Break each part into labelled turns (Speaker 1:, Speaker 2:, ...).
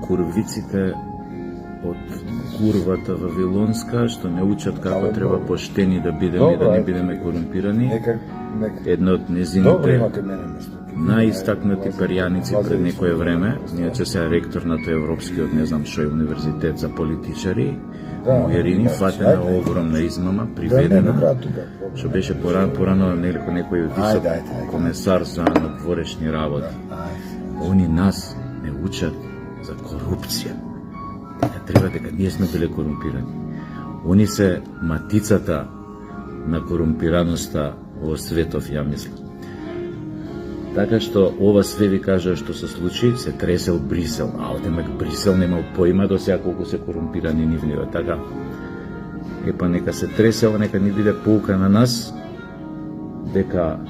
Speaker 1: курвиците од курвата вавилонска, што не учат како треба поштени да бидеме и да не бидеме корумпирани. Една од незините најистакнати перјаници пред некое време, иначе се ректор на тој Европскиот, не знам што е универзитет за политичари, Могерини, фатена огромна измама, приведена, што беше порано некој висок комесар за надворешни работи. Они нас не учат за корупција. Дека ние сме биле корумпирани. Они се матицата на корумпираноста во светов, ја мислам. Така што ова све ви кажа што се случи, се тресел Брисел, а одемек Брисел немал поима до сега колку се корумпирани нивниве. Така, епа нека се тресел, нека ни биде поука на нас, дека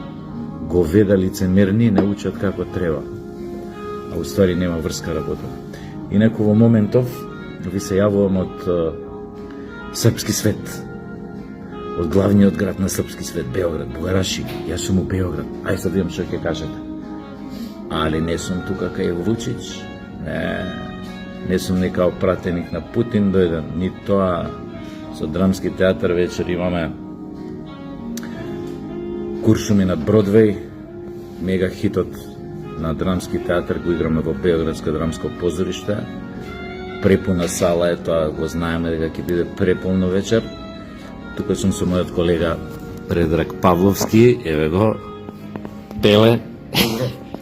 Speaker 1: говеда лицемерни не учат како треба, а уствари нема врска работа. Инаку во моментов ви се јавувам од српски свет, од главниот град на српски свет, Београд, Бугараши. Јас сум у Београд. Ај sad видам што ќе кажете. Али не сум тука кај Вучич. Не сум некао пратеник на Путин дојден. Ни тоа. Со драмски театар вечер имаме Куршуми на Бродвеј, мега хитот на драмски театар, го играме во Београдско драмско позориште. Препуна сала е тоа, го знаеме дека ќе биде преполно вечер. Тука сум со мојот колега Предраг Павловски, еве го Пеле.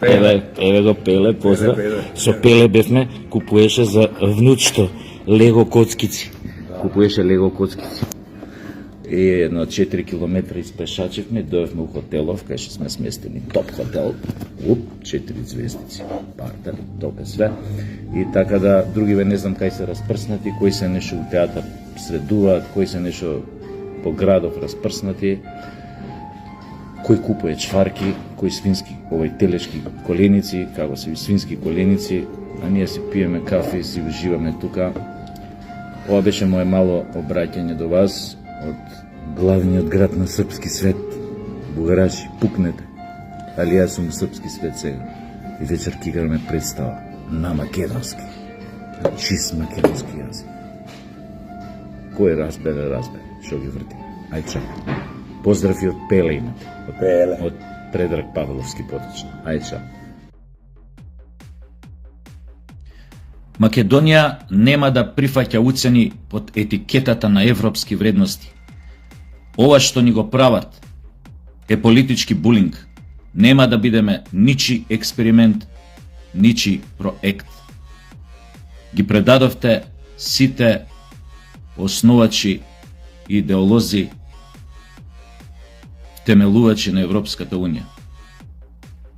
Speaker 1: Еве го Пеле, поздрав. Со Пеле бевме, купуеше за внучто лего коцкици. Купуеше лего коцкици. И едно 4 километри испешачевме, дојавме у хотелов, кај што сме сместени топ хотел. 4 звездици, партер, тока све. И така да, другиве не знам кај се распрснати, кои се нешто у театар средуваат, кои се нешто по градов распрснати, кој купува чварки, кој свински, телешки коленици, како се свински коленици, а ние си пиеме кафе и си уживаме тука. Ова беше моje мало обраќање до вас од главниот град на српски свет, Бугараши, пукнете. Али јас сум српски свет сега. И вечер ќе играме представа на македонски, на чист македонски јазик. Кој разбере, што ги врти. Ај чак. Поздрав и од Пеле имате. Од Предраг Павловски поточно. Ај чак.
Speaker 2: Македонија нема да прифаќа уцени под етикетата на европски вредности. Ова што ни го прават е политички булинг. Нема да бидеме ничи експеримент, ничи проект. Ги предадовте сите основачи и идеолози, темелувачи на Европската Унија.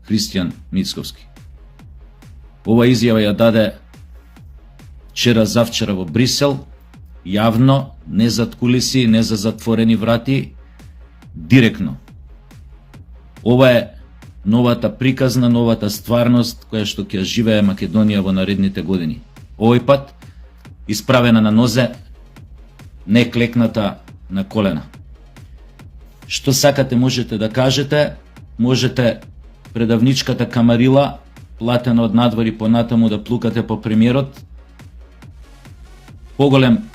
Speaker 2: Христијан Мицковски. Ова изјава ја даде вчера-завчера во Брисел, јавно, не зад кулиси, не за затворени врати, директно. Ова е новата приказна, новата стварност која што ќе живее Македонија во наредните години. Овој пат исправена на нозе, не клекната на колена. Што сакате можете да кажете, можете предавничката камарила, платена од надвор и понатаму да плукате по премиерот. Поголем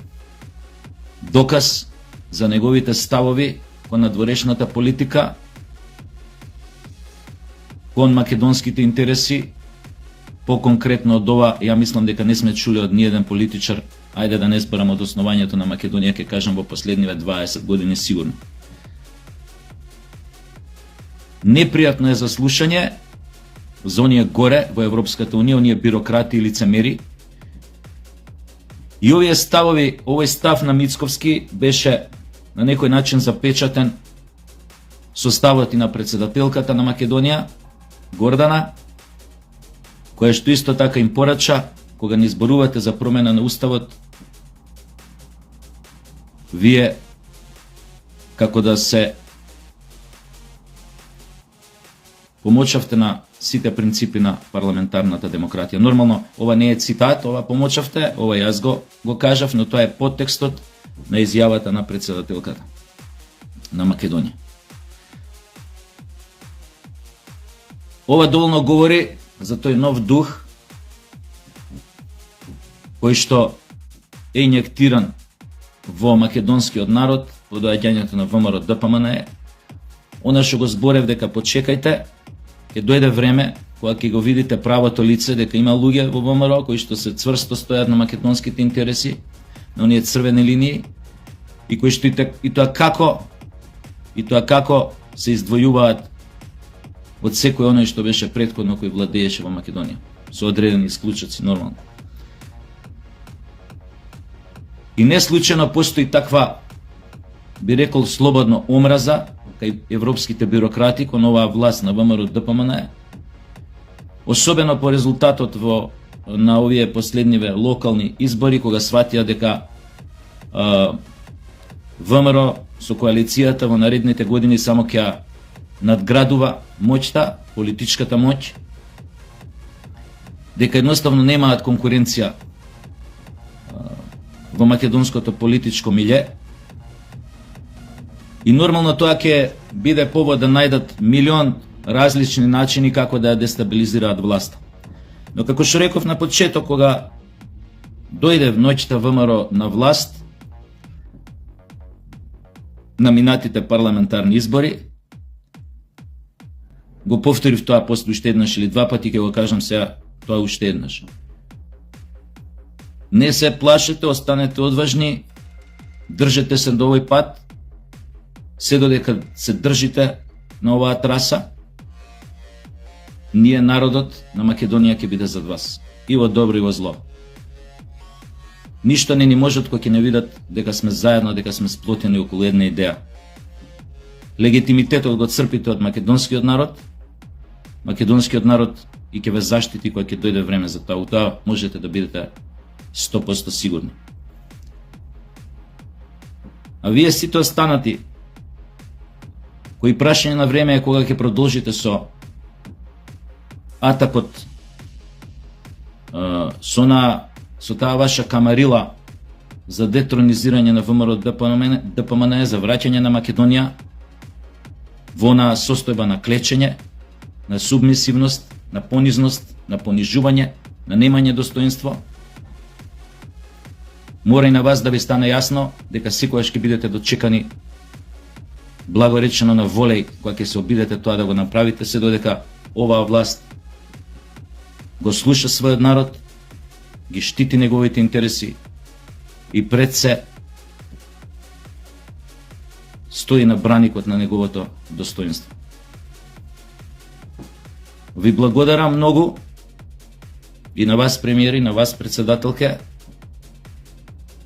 Speaker 2: доказ за неговите ставови кон надворешната политика, кон македонските интереси, по-конкретно од ова, ја мислам дека не сме чули од ниеден политичар, ајде да не зборам од основањето на Македонија, ќе кажам во последниве 20 години сигурно. Непријатно е за слушање за оние горе во Европската Унија, оние бирократи и лицемери. И овие ставови, овој став на Мицковски беше на некој начин запечатен со ставот и на председателката на Македонија, Гордана, која што исто така им порача, кога не изборувате за промена на уставот, вие како да се помочавте на сите принципи на парламентарната демократија. Нормално, ова не е цитат, ова помочавте, ова јас го кажав, но тоа е подтекстот на изјавата на председателката на Македонија. Ова доволно говори за тој нов дух кој што е инjектиран во македонскиот народ по доаѓањето на ВМРО ДПМНЕ, она што го зборев дека почекајте, ќе дојде време кога ќе го видите правото лице дека има луѓе во ВМРО кои што се цврсто стојат на македонските интереси, на оние црвени линии, и кои што и тоа како се издвојуваат од секој оној што беше претходно кој владееше во Македонија, со одредени исклучоци нормално. И не случајно постои таква, би рекол, слободно омраза кај европските бюрократи кон оваа власт на ВМРО ДПМНЕ, особено по резултатот на овие последниве локални избори, кога сватија дека ВМРО со коалицијата во наредните години само ќе надградува моќта, политичката моќ, дека едноставно немаат конкуренција во македонското политичко милје, и нормално тоа ќе биде повод да најдат милион различни начини како да ја дестабилизираат власта. Но како што реков на почеток, кога дојде ноќта ВМРО на власт, на минатите парламентарни избори, го повторив тоа после уште еднаш или два пати, ќе го кажам сега тоа уште еднаш. Не се плашете, останете одважни, држете се до овој пат, се додека се држите на оваа траса, ние, народот на Македонија, ќе биде зад вас, и во добро и во зло. Ништо не ни можат кога ќе не видат дека сме заедно, дека сме сплотени околу една идеја. Легитимитетот го црпите од македонскиот народ и ќе ве заштити кога ќе дојде време за тоа. У тоа можете да бидете 100% сигурни. А вие сите останати, кои прашање на време е кога ќе продолжите со атакот, со таа ваша камарила за детронизирање на ВМРО ДПМНЕ, за враќање на Македонија во онаа состојба на клечење, на субмисивност, на понизност, на понижување, на немање достоинство. Мора и на вас да ви стане јасно дека секогаш ќе бидете дочекани, благоречено на волеј, кога ќе се обидете тоа да го направите, се додека оваа власт го слуша својот народ, ги штити неговите интереси и пред се стои на браникот на неговото достоинство. Ви благодарам многу и на вас, премиери, на вас, председателке,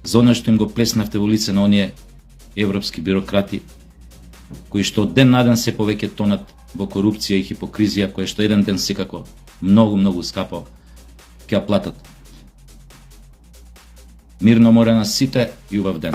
Speaker 2: за оно што им го плеснавте во лице на оние европски бюрократи, кои што од ден на ден се повеќе тонат во корупција и хипокризија, која што еден ден секако многу скапо ќе ја платат. Мирно море на сите и убав ден.